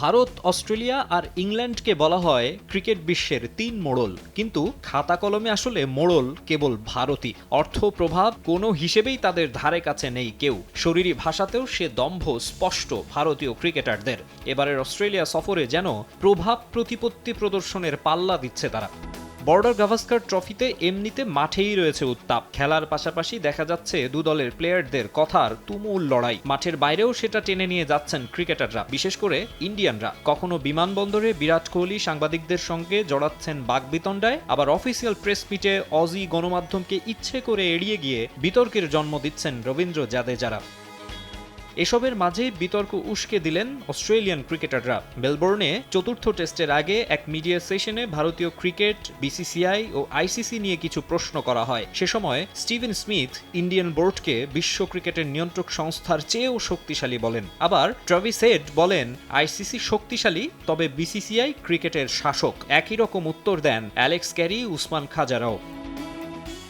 Bharat, Australia আর ইংল্যান্ডকে বলা হয় ক্রিকেট বিশ্বের তিন মোড়ল, কিন্তু খাতা কলমে আসলে মোড়ল কেবল ভারতই। অর্থ, প্রভাব কোনো হিসেবেই তাদের ধারে কাছে নেই কেউ। শরীরী ভাষাতেও সে দম্ভ স্পষ্ট ভারতীয় ক্রিকেটারদের। এবারের অস্ট্রেলিয়া সফরে যেন প্রভাব প্রতিপত্তি প্রদর্শনের পাল্লা দিচ্ছে তারা। বর্ডার গাভাস্কার ট্রফিতে এমনিতে মাঠেই রয়েছে উত্তাপ। খেলার পাশাপাশি দেখা যাচ্ছে দু দলের প্লেয়ারদের কথার তুমুল লড়াই। মাঠের বাইরেও সেটা টেনে নিয়ে যাচ্ছেন ক্রিকেটাররা, বিশেষ করে ইন্ডিয়ানরা। কখনো বিমানবন্দরে বিরাট কোহলি সাংবাদিকদের সঙ্গে জড়াচ্ছেন বাকবিতণ্ডায়, আবার অফিসিয়াল প্রেস মিটে অজি গণমাধ্যমকে ইচ্ছে করে এড়িয়ে গিয়ে বিতর্কের জন্ম দিচ্ছেন রবীন্দ্র জাদেজারা। এসবের মাঝে বিতর্ক উস্কে দিলেন অস্ট্রেলিয়ান ক্রিকেটাররা। মেলবোর্নে চতুর্থ টেস্টের আগে এক মিডিয়া সেশনে ভারতীয় ক্রিকেট, বিসিসিআই ও আইসিসি নিয়ে কিছু প্রশ্ন করা হয়। সে সময় স্টিভেন স্মিথ ইন্ডিয়ান বোর্ডকে বিশ্ব ক্রিকেটের নিয়ন্ত্রক সংস্থার চেয়েও শক্তিশালী বলেন। আবার ট্রাভিস হেড বলেন আইসিসি শক্তিশালী, তবে বিসিসিআই ক্রিকেটের শাসক। একই রকম উত্তর দেন অ্যালেক্স ক্যারি, উসমান খাজারাও।